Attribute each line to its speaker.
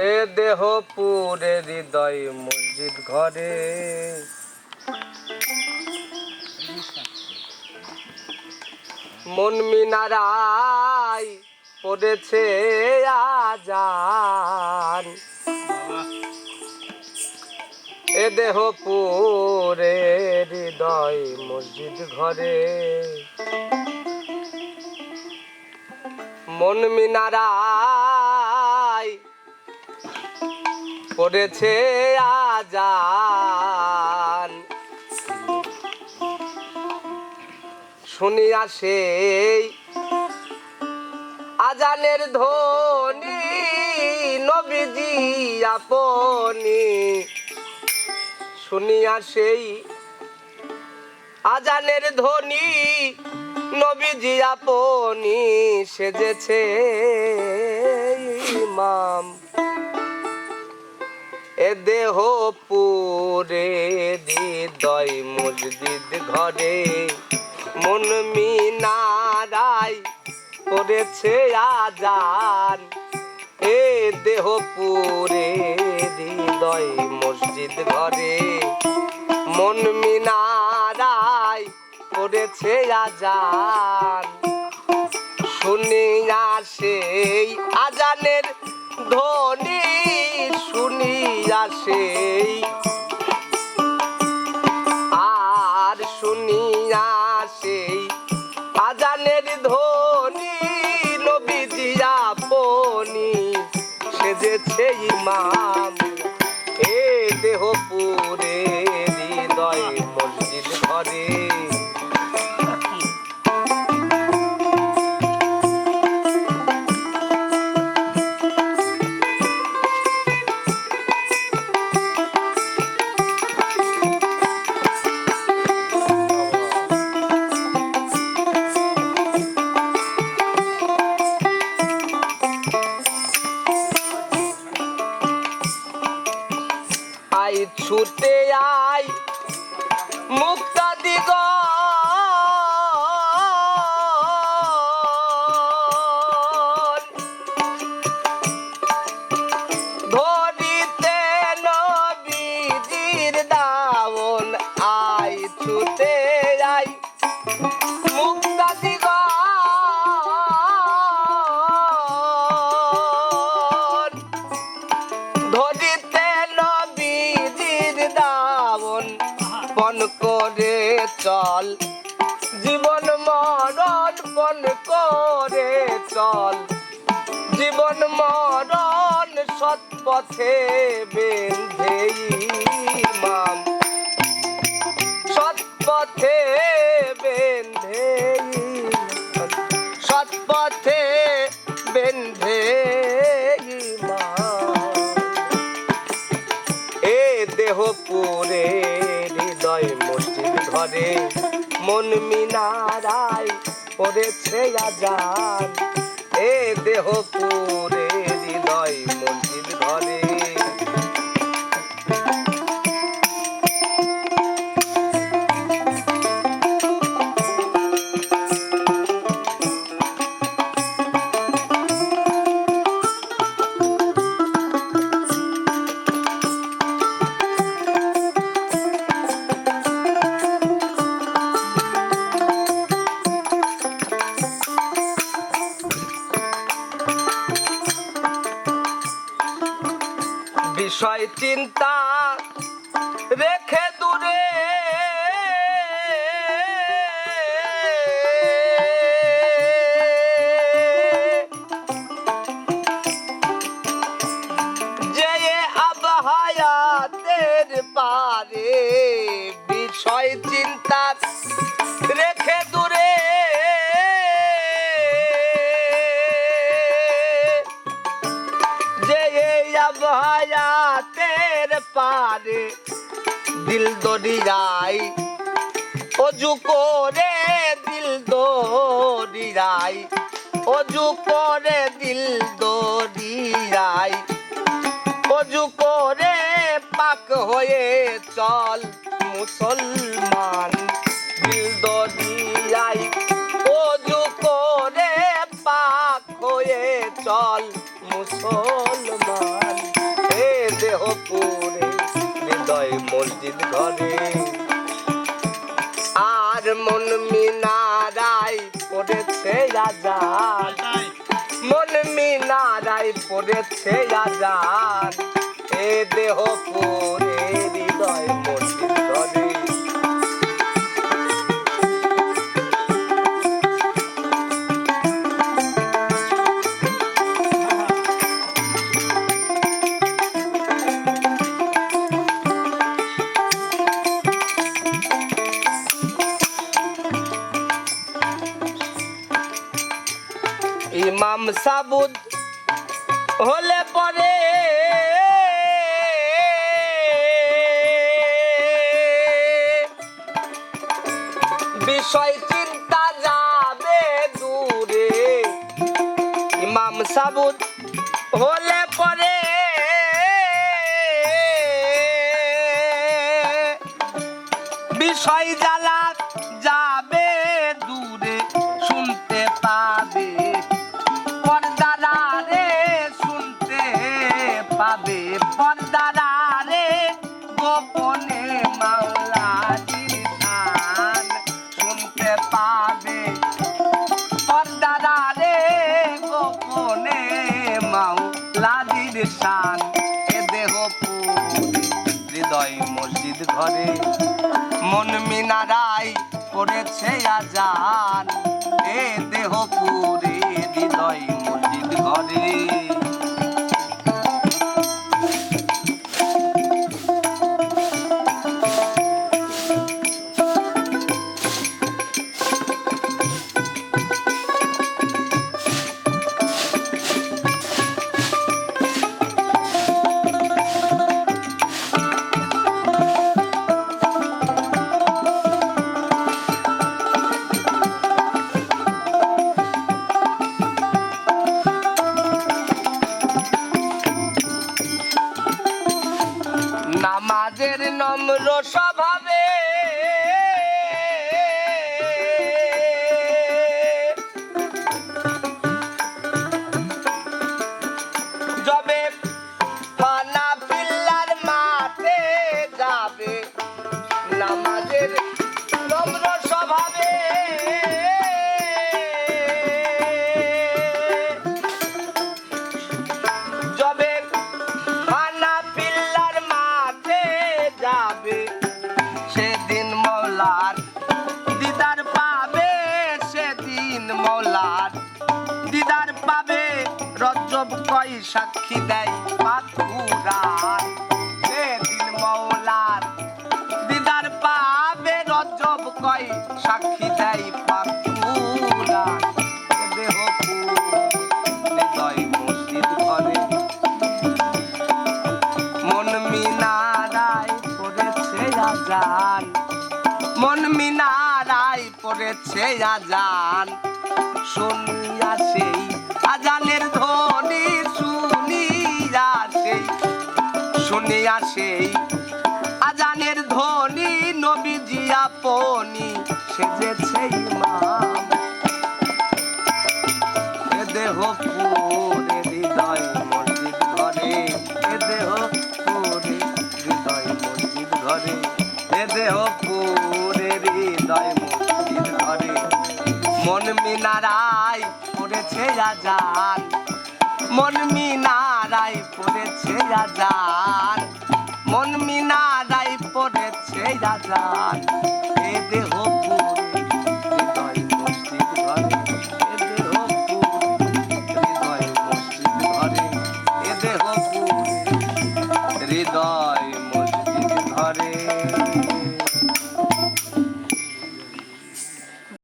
Speaker 1: এ দেহ পুরে হৃদয় মসজিদ ঘরে, মন মিনারায় পড়েছে আজান। এ দেহ পুরে হৃদয় মসজিদ ঘরে, মন মিনারায় পড়েছে আজান। শুনিয়া সেই আজানের ধ্বনি নবীজি আপনি, শুনিয়া সেই আজানের ধ্বনি নবীজি আপনি সেজেছে ইমাম। এ দেহ পুরে হৃদয় মসজিদ ঘরে, মন মিনারায় পড়েছে আজান। এ দেহ পুরে হৃদয় মসজিদ ঘরে, মন মিনারায় পড়েছে আজান। শুনিয়া সেই আজানের ধ্বনি, শুনিয়া সেই আর শুনিয়া সেই আজানের ধ্বনি নবীজি আপনি সেজেছে ইমাম। এ দেহ পুরে হৃদয় মসজিদ ঘরে, আই ছুটে আই মুক্তাদিগণ, ধরিতে নবীজির দাওন। আই ছুটে আই মুক্তাদিগণ, ধরিতে নবীজির দাওন। পণ করে চল জীবন মরণ, পণ করে চল জীবন মরণ, সৎ পথে বেঁধে ইমাম। সৎ পথে বেঁধে, সৎ পথে বেঁধে ইমাম। এ দেহ পুরে হৃদয় মসজিদ ঘরে, মন মিনারায় পড়েছে আজান। এ দেহ পুরে হৃদয় মসজিদ ঘরে, বিষয় চিন্তা রেখে দূরে, যে আবহায়াতের পারে, বিষয় চিন্তা রেখে দূরে, যে আবহায়াতের পারে দিল দরিয়ায় অজু করে, দিল দরিয়ায় অজু করে, দিল দরিয়ায় অজু করে পাক হয়ে চল মুসলমান। দিল দরিয়ায় অজু করে চল মুসলমান, এ দেহ পুরে হৃদয় মসজিদ ঘরে। আর মন মিনারাই পড়েছে আজান, মন মিনারাই পড়েছে আজান, এ দেহ পুরে হৃদয় মসজিদ ঘরে। ইমাম সাবুদ হলে পরে বিষয় চিন্তা যাবে দূরে, ইমাম সাবুদ হলে পরে বিষয় জ্বালা যাবে দূরে, শুনতে পাবে পর্দারে, শুনতে পাবে পর্দারে গোপনে মাওলাজির গান, শুনতে পাবে পর্দারে গোপনে মাওলাজির শান, এ দেহ পুরে হৃদয় মসজিদ ঘরে। মন মিনারাই পড়েছে আজান, এ দেহ পুরে হৃদয় মসজিদ ঘরে। নামাজের নম্র স্বভাবে যবে ফানা পিল্লার মাঠে যাবে, নামাজের নম্র স্বভাবে যবে ফানা পিল্লার মাঠে যাবে, সেদিন মওলার দিদার পাবে, সেদিন মওলার দিদার পাবে। রজব কয় সাক্ষী দেয় পাক কুরআন, সেদিন মওলার দিদার পাবে। রজব কয় সাক্ষী দেয় পাক কুরআন, এ দেহ পুরে হৃদয় মসজিদ ঘরে। মন মিনারাই পড়েছে আজান, মন মিনারাই পড়েছে আজান, শুনিয়া সেই আজানের ধ্বনি, শুনিয়া সেই, শুনিয়া সেই আজানের ধ্বনি, নবীজি আপনি সেজেছে ইমাম, এ দেহ পুরে হৃদয় মসজিদ ঘরে, এ দেহ পুরে হৃদয় মসজিদ ঘরে, এ দেহ পুরে হৃদয় মসজিদ ঘরে। মন মিনারাই পড়েছে আজান, মন মিনারাই পড়েছে আজান, মন মিনারাই পড়েছে আজান, এ দেহ পুরে হৃদয় মসজিদ ঘরে, এ দেহ পুরে হৃদয় মসজিদ ঘরে, এ দেহ পুরে হৃদয় মসজিদ ঘরে।